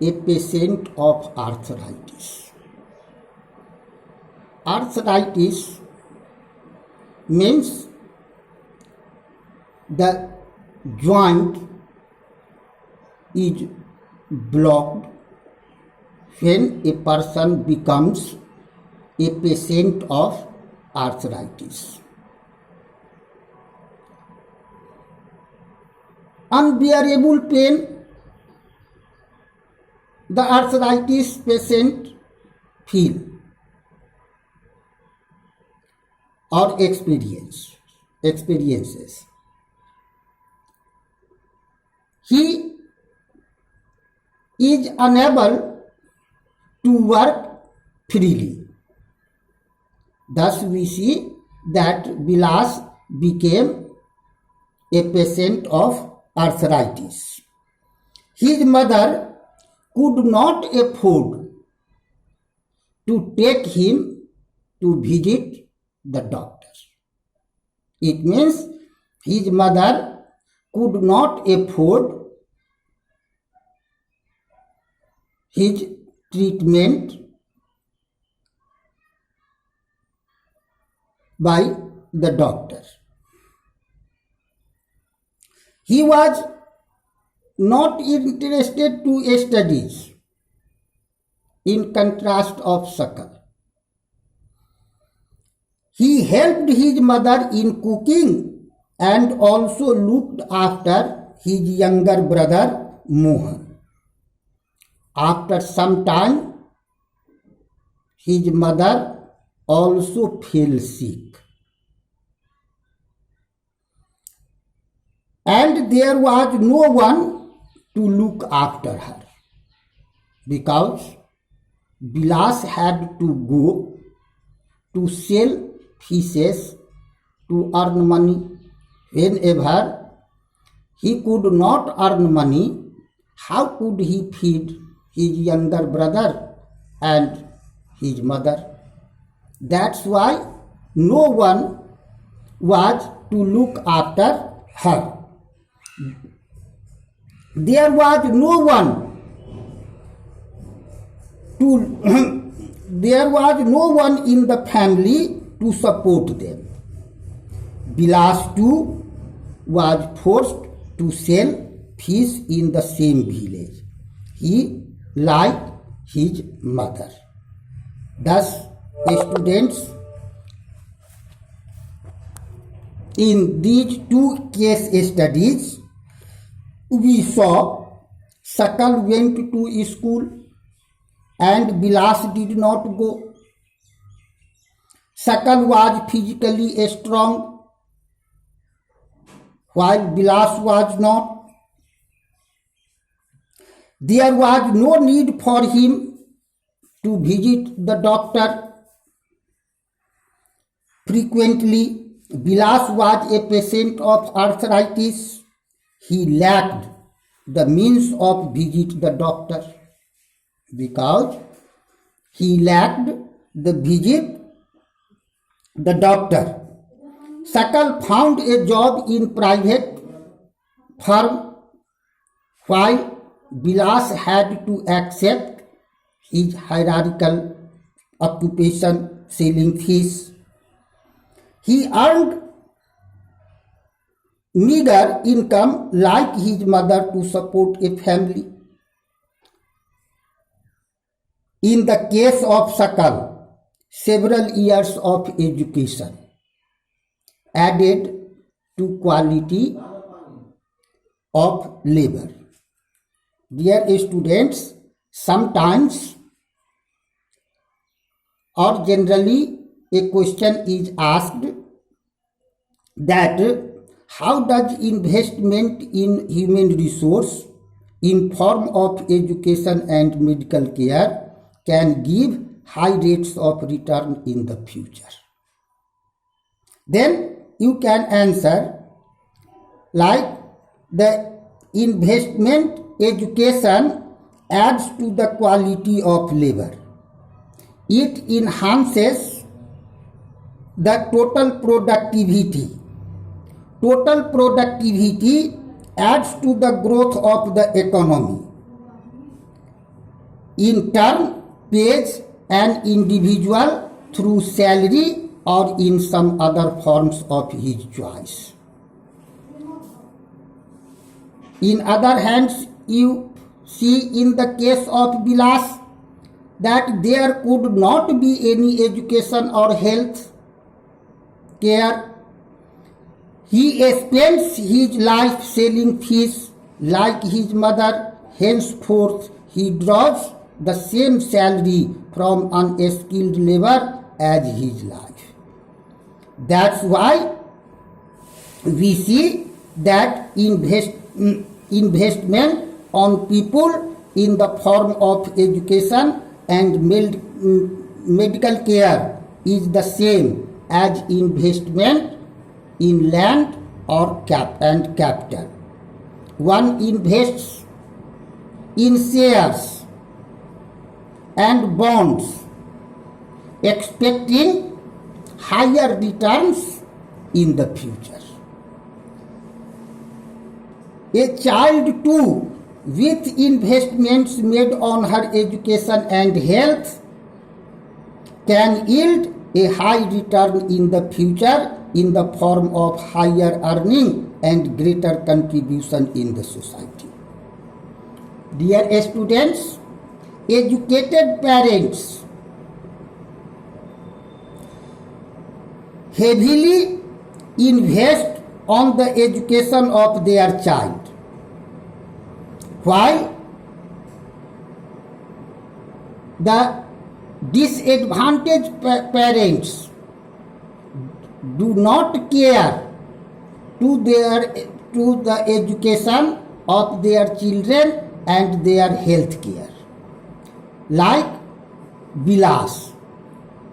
a patient of arthritis. Arthritis means the joint is blocked when a person becomes a patient of arthritis. Unbearable pain the arthritis patient feel or experiences. He is unable to work freely. Thus we see that Bilas became a patient of arthritis. His mother could not afford to take him to visit the doctor. It means his mother could not afford his treatment by the doctor. He was not interested to studies, in contrast of Sakal. He helped his mother in cooking and also looked after his younger brother Mohan. After some time, his mother also fell sick. And there was no one to look after her because Bilas had to go to sell fishes to earn money. Whenever he could not earn money, how could he feed his younger brother and his mother? That's why no one was to look after her. There was no one in the family to support them. Bilas too was forced to sell fish in the same village. He liked his mother. Thus, students, in these two case studies, we saw Sakal went to school and Bilas did not go. Sakal was physically strong while Bilas was not. There was no need for him to visit the doctor frequently. Bilas was a patient of arthritis. He lacked the means of visit the doctor. Because he lacked the visit the doctor, Sakal found a job in private firm while Bilas had to accept his hierarchical occupation selling fish. He earned meager income like his mother to support a family. In the case of Sakal, several years of education added to quality of labor. Dear students, sometimes or generally a question is asked that how does investment in human resource in form of education and medical care can give high rates of return in the future? Then you can answer like the investment education adds to the quality of labor. It enhances the total productivity. Total productivity adds to the growth of the economy. in turn pays an individual through salary or in some other forms of his choice. In other hands, you see in the case of Bilas that there could not be any education or health care. He spends his life selling fish like his mother. Henceforth, he draws the same salary from unskilled labor as his life. That's why we see that investment on people in the form of education and medical care is the same as investment in land or capital. One invests in shares and bonds expecting higher returns in the future. A child too, with investments made on her education and health, can yield a high return in the future in the form of higher earning and greater contribution in the society. Dear students, educated parents heavily invest on the education of their child, while the disadvantaged parents do not care to the education of their children and their health care, like Bilas,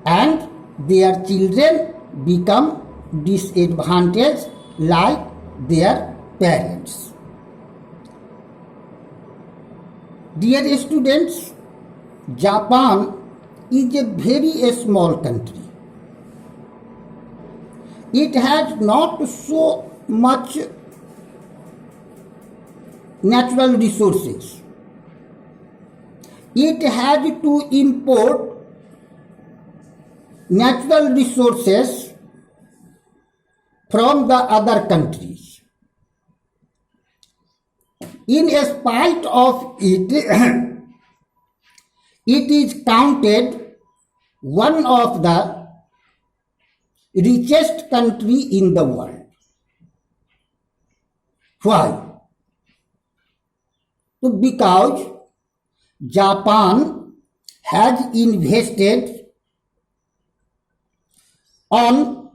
and their children become disadvantaged like their parents. Dear students, Japan is a very small country. It has not so much natural resources. It has to import natural resources from the other countries. In spite of it, it is counted one of the richest country in the world. Why? Because Japan has invested on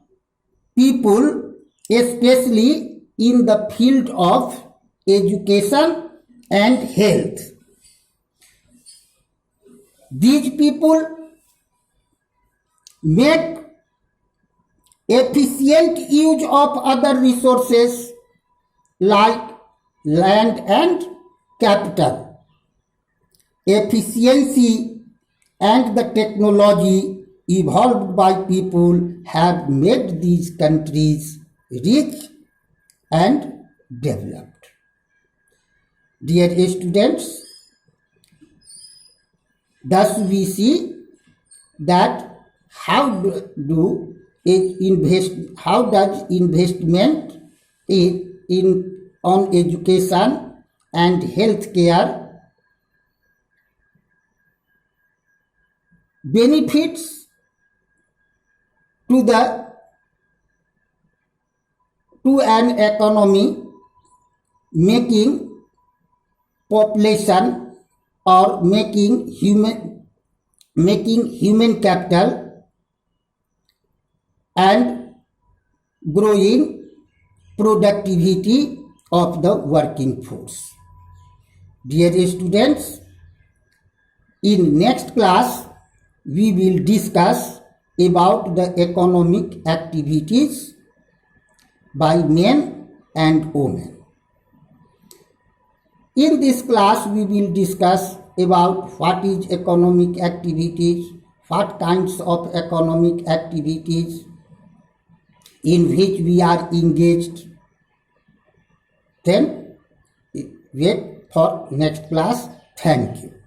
people, especially in the field of education and health. These people make efficient use of other resources like land and capital. Efficiency and the technology evolved by people have made these countries rich and developed. Dear students, thus we see that how does investment on education and health care benefits to an economy, making population or making human capital and growing productivity of the working force. Dear students, in next class we will discuss about the economic activities by men and women. In this class we will discuss about what is economic activities, what kinds of economic activities in which we are engaged. Then wait for next class. Thank you.